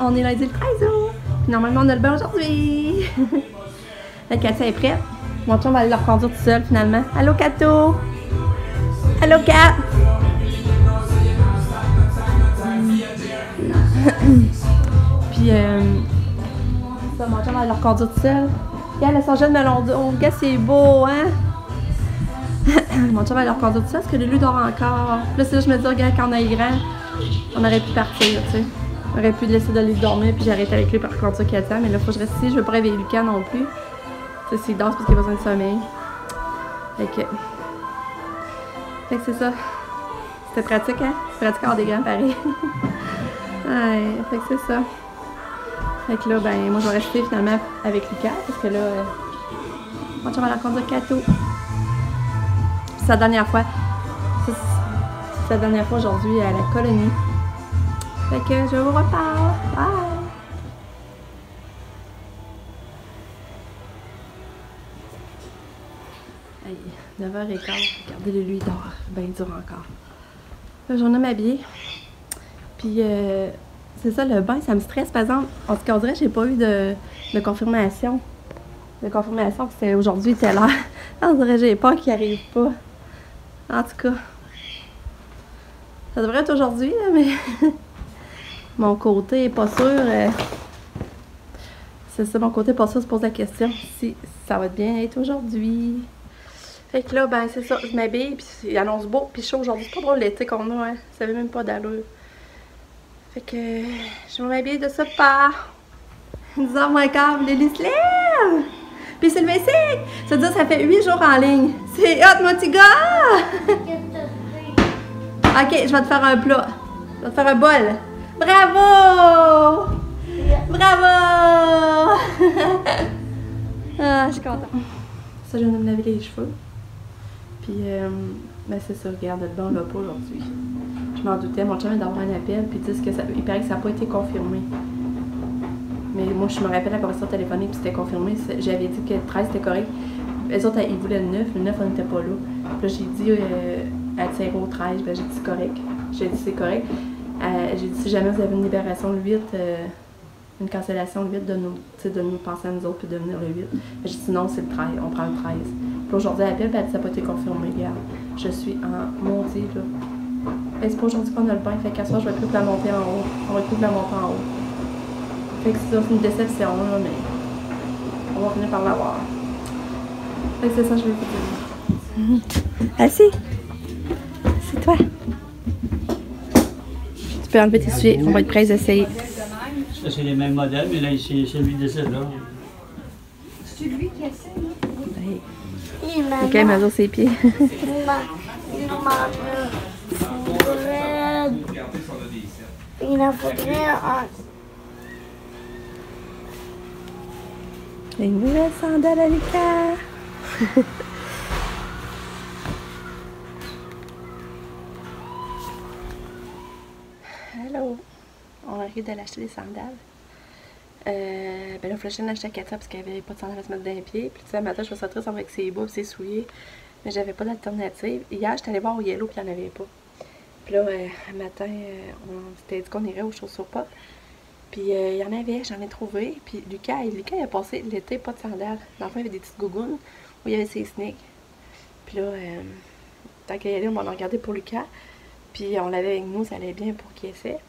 on est lundi le 13 août. Puis normalement, on a le bain aujourd'hui. La Katia est prête. Mon chum va aller le reconduire tout seul finalement. Allô, Kato! Allô, Kat! Puis, ça, mon chum va aller le reconduire tout seul. Regarde, elle a son jeune melon d'eau. Regarde, c'est beau, hein? Mon chum va aller le reconduire tout seul parce que Lulu dort encore. Là, c'est là que je me dis, regarde, quand on est grand, on aurait pu partir, tu sais. On aurait pu le laisser d'aller dormir, puis j'arrête avec lui par contre Katia. Mais là, faut que je reste ici. Je veux pas réveiller Lucas non plus. Ça, c'est danse parce qu'il a besoin de sommeil. Fait que c'est ça. C'était pratique, hein? C'est pratique avoir des grands pareils. Ouais, fait que c'est ça. Fait que là, ben, moi, je vais rester finalement avec Lucas parce que là, mon chum va la conduire Kato. C'est sa dernière fois. C'est sa dernière fois aujourd'hui à la colonie. Fait que je vous reparle. Bye! Hey, 9h15. Regardez-le, lui, il dort. Ben dur encore. Là, j'en ai m'habiller. Puis, c'est ça, le bain, ça me stresse. Par exemple, en tout cas, on dirait que j'ai pas eu de confirmation. De confirmation que c'est aujourd'hui, telle heure. On dirait que j'ai peur qu'il arrive pas. En tout cas, ça devrait être aujourd'hui, là, mais mon côté est pas sûr. C'est ça, mon côté est pas sûr, se pose la question si ça va bien être aujourd'hui. Fait que là, ben, c'est ça, je m'habille, puis il annonce beau, puis chaud aujourd'hui. C'est pas drôle l'été qu'on a, hein. Ça avait même pas d'allure. Fait que je vais m'habiller de ce pas. 10h moins quart, Lily se lève! Puis c'est le basic! Ça veut dire que ça fait 8 jours en ligne. C'est hot, mon petit gars! Ok, je vais te faire un plat. Je vais te faire un bol. Bravo! Bravo! Ah, je suis contente. Ça, je viens de me laver les cheveux. Puis, ben c'est ça, regarde, le bain, on l'a pas aujourd'hui. Je m'en doutais, mon chum est d'avoir un appel, puis il dit que ça, il paraît que ça n'a pas été confirmé. Mais moi, je me rappelle la conversation téléphonique, puis c'était confirmé. J'avais dit que le 13 c'était correct. Les autres, ils voulaient le 9, le 9, on n'était pas là. Puis là, j'ai dit à tirer au 13, ben j'ai dit c'est correct. J'ai dit c'est correct. J'ai dit si jamais vous avez une libération le 8, une cancellation le 8, de nous penser à nous autres, puis de venir le 8. J'ai dit sinon, c'est le 13, on prend le 13. Puis aujourd'hui, l'appel, puis elle dit ça n'a pas été confirmé, regarde. Je suis en montée, là. Et c'est pas aujourd'hui qu'on a le bain, fait qu'à soir, je vais plus la monter en haut. On va plus la monter en haut. Fait que c'est une déception, là, mais on va finir par l'avoir. Fait que c'est ça, je vais vous dire. Assis! C'est toi! Tu peux enlever tes souliers, on va être prêts à essayer. Ça, c'est les mêmes modèles, mais là, c'est lui de celle-là. C'est lui qui essaie, là? Ok, il mesure ses pieds. Il en faudrait un. Une nouvelle sandale à Lucas. Hello. On arrive d'aller acheter des sandales. Ben là, il fallait que j'aille acheter à Katia parce qu'elle avait pas de sandales à se mettre dans les pieds. Puis tu sais, le matin, je me suis retrouvée avec ses bas et ses souliers. Mais j'avais pas d'alternative. Hier, j'étais allée voir au Yellow puis il n'y en avait pas. Puis là, un matin, on s'était dit qu'on irait aux chaussures pop. Puis il y en avait, j'en ai trouvé. Puis Lucas, il a passé l'été pas de sandales. Dans le fond, il y avait des petites gougounes où il y avait ses sneaks. Puis là, tant qu'il y allait, on en a regardé pour Lucas. Puis on l'avait avec nous, ça allait bien pour qu'il essaie.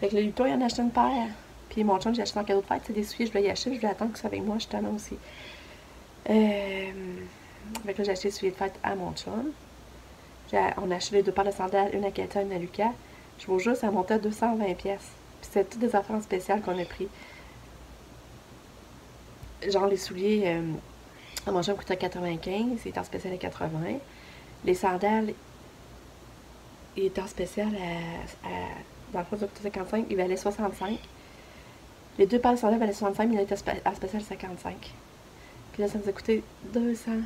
Fait que le Luto, il en a acheté une paire. Puis mon chum, j'ai acheté en cadeau de fête. C'est des souliers, je voulais y acheter. Je voulais attendre que ça soit avec moi, justement aussi. Fait que là, j'ai acheté des souliers de fête à mon chum. On a acheté les deux paires de sandales, une à Katia, une à Lucas. Je vous jure, ça montait à 220$. Puis c'était toutes des affaires spéciales qu'on a pris. Genre les souliers, à mon chum coûtait 95$, il était en spécial à 80$. Les sandales, il était en spécial dans le fond, ça coûtait 55$, il valait 65$. Les deux paires de sandales valaient 65$, mais il était en spécial à 55$. Puis là, ça nous a coûté 218$.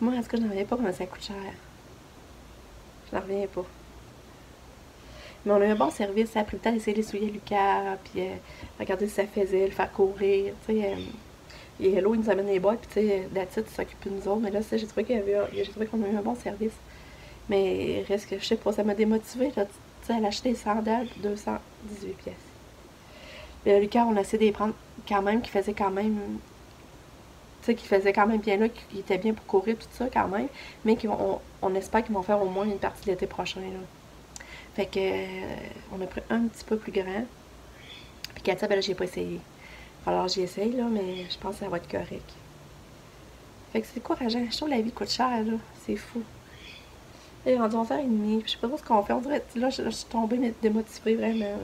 Moi, en tout cas, je n'en reviens pas comment ça coûte cher. Je n'en reviens pas. Mais on a eu un bon service, ça a pris le temps d'essayer les souliers à Lucas, puis regarder si ça faisait, le faire courir, tu sais. Et Hello, il nous amène les boîtes, puis tu sais, Datit s'occupe de nous autres, mais là, j'ai trouvé qu'on a eu un bon service. Mais reste que, je sais pas, ça m'a démotivée, là. sais, elle a acheté des sandales pour 218 pièces. Mais Lucas, on a essayé de les prendre quand même, qui faisait quand même... Tu sais, qui faisait quand même bien là, qui était bien pour courir, tout ça quand même. Mais on espère qu'ils vont faire au moins une partie de l'été prochain, là. Fait que... on a pris un petit peu plus grand. Puis Katia, ben là, j'ai pas essayé. Alors, j'y essaye, là, mais je pense que ça va être correct. Fait que c'est décourageant. Je trouve que la vie coûte cher, là. C'est fou. Et on va faire une nuit. Puis je sais pas trop ce qu'on fait. On dirait, là, je suis tombée démotivée, vraiment.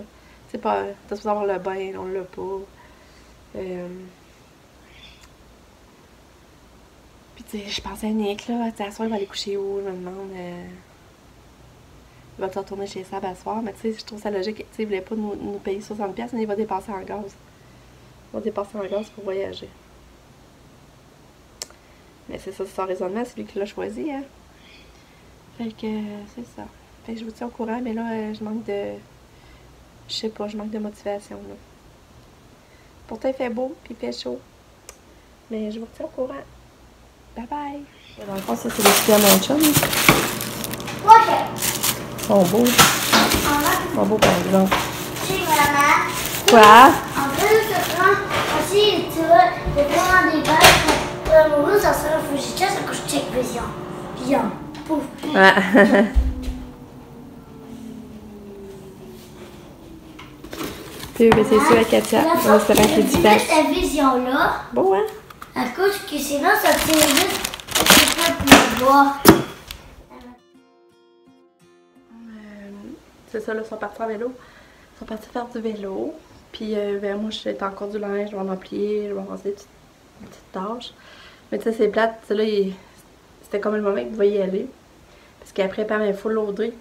C'est pas... T'as supposé avoir le bain, on l'a pas. Puis tu sais, je pensais à Nick, là. Tu sais, à soir, il va aller coucher où? Je me demande... Il va te retourner chez Sab à soir. Mais tu sais, je trouve ça logique. Tu sais, il voulait pas nous payer 60$, mais il va dépenser en gaz. Il va dépenser en gaz pour voyager. Mais c'est ça, c'est son raisonnement, c'est lui qui l'a choisi, hein. Fait que, c'est ça. Fait que je vous tiens au courant, mais là, je manque de... Je sais pas, je manque de motivation, là. Pourtant, il fait beau, puis il fait chaud. Mais je vous tiens au courant. Bye bye! Dans le fond, ça, c'est les petits à mon chum. Ok. Ils sont beaux. Ils sont beaux, par exemple. Chez maman. Quoi? En plus de se prendre aussi, tu vois, de prendre des balles pour l'amoureux, ça serait un Fujita, ça couche check vision. Vision. Pouf. Ah. Puis, ben, c'est sûr, à Katia. On espère qu'il y ait du place. Cette vision-là, Bon, hein? à cause que sinon, ça tire juste, c'est pas pour voir. C'est ça, là, ils sont partis en vélo. Ils sont partis faire du vélo. Puis, ben, moi, je suis encore du linge, je vais en plier, je vais avancer des petites tâches. Mais tu sais, c'est plate. Là, c'était comme le moment qu'il devait y aller. Parce qu'après, Pam est full loadée.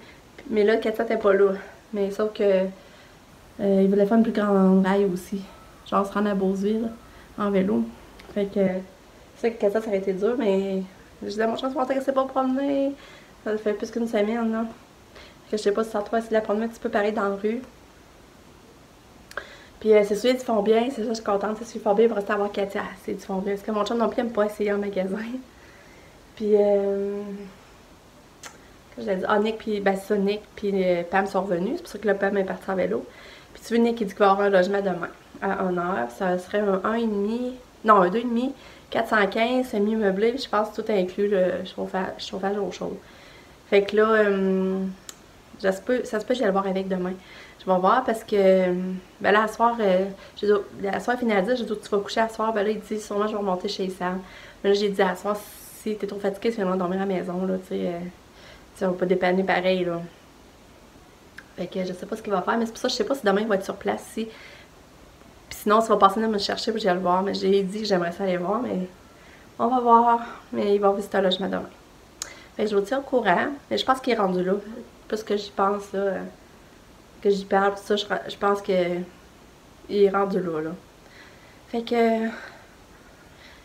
Mais là, Katia n'était pas là. Mais sauf que il voulait faire une plus grande raille aussi. Genre se rendre à Beauceville en vélo. Fait que c'est que Katia, ça aurait été dur, mais je disais à mon chum, je m'intéressais pas à promener. Ça fait plus qu'une semaine, là. Fait que je sais pas si ça toi, essayer de la promener un petit peu pareil dans la rue. Puis c'est sûr, ils font bien, c'est ça, je suis contente. S'ils font bien, ils vont rester à voir Katia. C'est du font bien. Parce que mon chum non plus, il aime pas essayer en magasin. Puis je l'ai dit, Nick, puis ben, ça, Nick, puis Pam sont revenus. C'est pour ça que le Pam est parti en vélo. Puis tu veux, Nick, il dit qu'il va avoir un logement demain à 1h. Ça serait un 1,5, non, un 2,5, 415, semi-meublé. Je pense que tout inclus le chauffage au chaud. Fait que là, ça se peut que j'aille le voir avec demain. Je vais voir parce que, ben là, à soir, à soir, il finit à 10, j'ai dit, tu vas coucher à soir. Ben là, il dit, sûrement, je vais remonter chez Sam. Mais là, j'ai dit, à soir, si t'es trop fatigué, tu viendras dormir à la maison, là, tu sais. On va pas dépanner pareil, là. Fait que je sais pas ce qu'il va faire, mais c'est pour ça que je sais pas si demain il va être sur place. Puis sinon, ça va passer de me chercher puis je vais le voir. Mais j'ai dit que j'aimerais ça aller voir, mais on va voir. Mais il va visiter un logement demain. Fait que je vous tiens au courant. Mais je pense qu'il est rendu là. Plus que j'y pense, là, que j'y parle, tout ça, je pense que il est rendu là, là. Fait que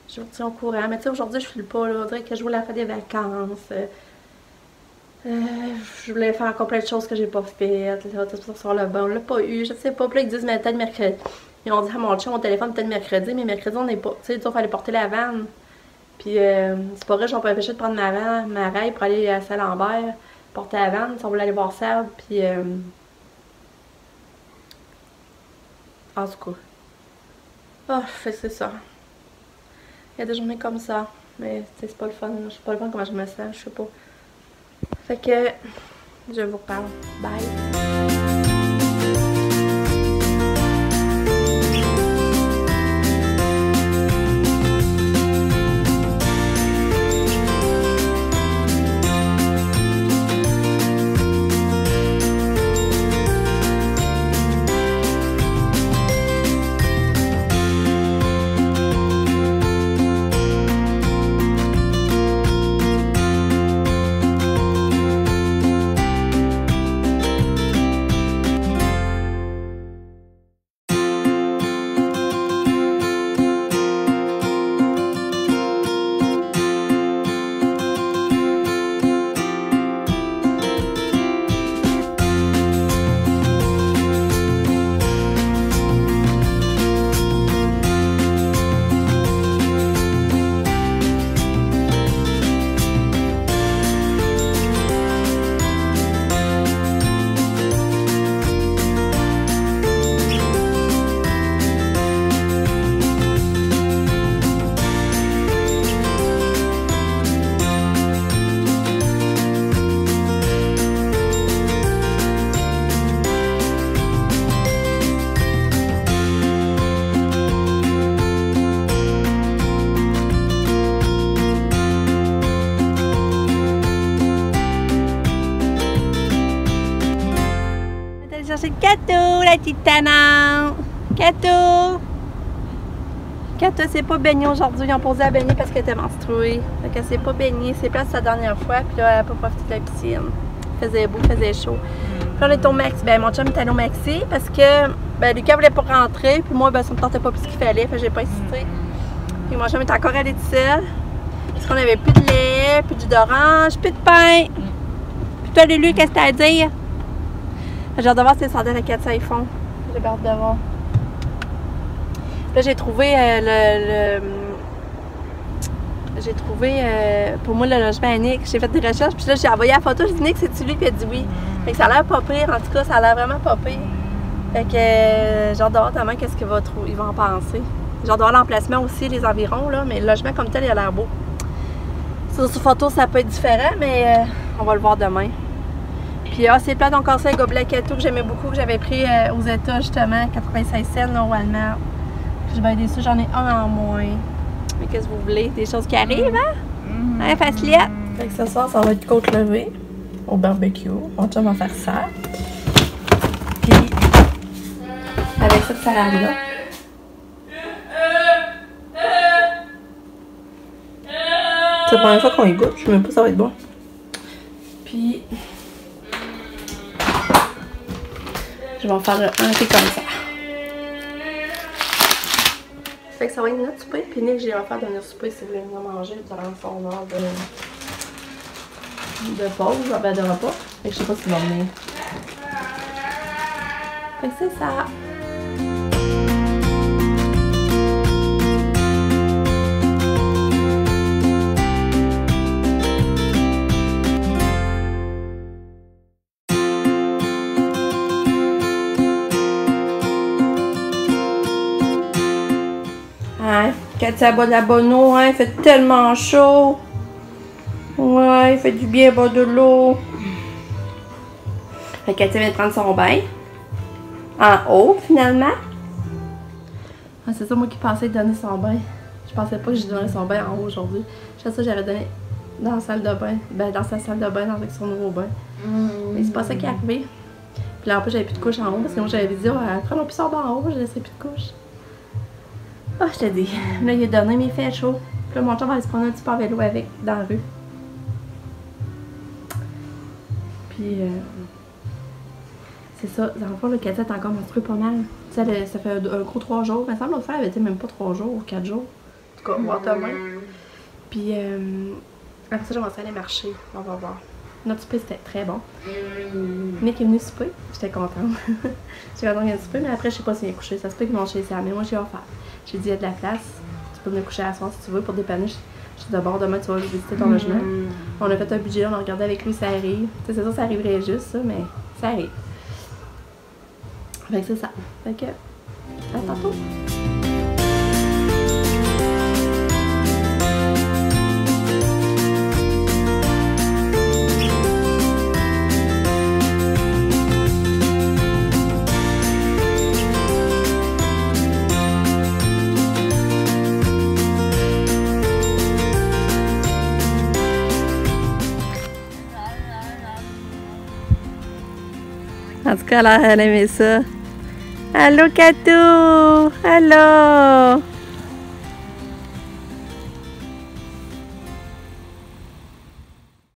je vous tiens au courant. Mais tu sais, aujourd'hui, je file pas, là. On dirait que je voulais faire des vacances. Je voulais faire encore plein de choses que j'ai pas faites. Sur le banc, on l'a pas eu. Je sais pas. Puis là, ils disent, mais peut-être mercredi. Ils ont dit à mon chum, mon téléphone, peut-être mercredi. Mais mercredi, on n'est pas. Tu sais, il fallait porter la vanne. Puis, c'est pas vrai, j'en peux empêcher de prendre ma raille pour aller à Saint-Lambert, porter la vanne. Si on voulait aller voir Sab. Puis, en tout cas. Oh, c'est ça. Il y a des journées comme ça. Mais, c'est pas le fun. Je sais pas le fun comment je me sens. Je sais pas. Fait que je vous reparle. Bye! chercher le Cato, la petite tannante. Cato! Cato s'est pas baignée aujourd'hui. Ils ont posé à baigner parce qu'elle était menstruée. Fait qu'elle s'est pas baignée. C'est place sa dernière fois. Puis là, elle a pas profité de la piscine. Il faisait beau, il faisait chaud. Puis là, on est au Maxi. Ben, mon chum est allé au Maxi parce que ben, Lucas voulait pas rentrer. Puis moi, ben, ça me tentait pas plus qu'il fallait. Fait que j'ai pas insisté. Puis mon chum est encore allé tout seul. Parce qu'on avait plus de lait, plus de jus d'orange, plus de pain. Puis toi, Lulu, qu'est-ce que t'as à dire? J'ai hâte de voir si les sandales à 4 ça ils font. J'ai hâte de voir. Là, j'ai trouvé j'ai trouvé pour moi le logement à Nick. J'ai fait des recherches, puis là, j'ai envoyé la photo. J'ai dit Nick, c'est-tu lui? Puis il a dit oui. Fait que ça a l'air pas pire. En tout cas, ça a l'air vraiment pas pire. Fait que j'ai hâte de voir tellement qu'est-ce qu'il va ils vont en penser. J'ai hâte de voir l'emplacement aussi, les environs, là. Mais le logement comme tel, il a l'air beau. Sur photo, ça peut être différent, mais on va le voir demain. Puis c'est plate encore ça, le gobelet Cato que j'aimais beaucoup, que j'avais pris aux États justement, 96 cents au Walmart. Je suis bien déçue, j'en ai un en moins. Mais qu'est-ce que vous voulez? Des choses qui arrivent, hein? Hein, facilite? Fait que ce soir, ça va être côte levée au barbecue. Mon chum va faire ça. Puis, avec cette salade-là. C'est la première fois qu'on y goûte, je sais même pas si ça va être bon. Puis, je vais en faire un thé comme ça. Fait que ça va être notre souper, puis Nick, j'ai vais faire de notre souper si vous voulez venir manger durant son heure de pause, ben de repas. Fait que je sais pas s'il va venir. Fait que c'est ça. Katia boit de la bonne eau, hein, il fait tellement chaud. Ouais, il fait du bien boire de l'eau. Fait que Katia vient de prendre son bain. En haut, finalement. Ah, c'est ça, moi qui pensais donner son bain. Je pensais pas que je donnerais son bain en haut aujourd'hui. Je pensais que j'aurais donné dans la salle de bain. Ben, dans sa salle de bain, avec son nouveau bain. Mais c'est pas ça qui est arrivé. Puis là, en plus, j'avais plus de couche en haut. Parce que moi, j'avais dit, oh, prenons plus son bain en haut, je laisserai plus de couche. Ah, je te dis. Là, il a donné, mais il fait chaud. Puis là, mon chum va aller se prendre un petit peu en vélo avec, dans la rue. Puis, c'est ça. Dans le fond, le Katia est encore menstruée pas mal. Tu sais, ça fait un gros 3 jours. Il me semble l'autre fois, elle avait été même pas 3 jours ou 4 jours. En tout cas, voir demain. Puis, après ça, je vais aller marcher. On va voir. Notre souper, c'était très bon. Nick est venu souper. J'étais contente. J'étais contente qu'il vienne souper, mais après, je sais pas s'il est couché. Ça se peut qu'ils vont chez ça. Mais moi, j'ai offert. J'ai dit, il y a de la place. Tu peux venir coucher à la soirée si tu veux pour dépanner. Je suis d'abord demain, tu vas visiter ton logement. On a fait un budget, on a regardé avec lui, ça arrive. C'est sûr, ça arriverait juste, ça, mais ça arrive. Fait que c'est ça. Fait que, à tantôt. En tout cas, elle aimait ça. Allô, Cato! Allô!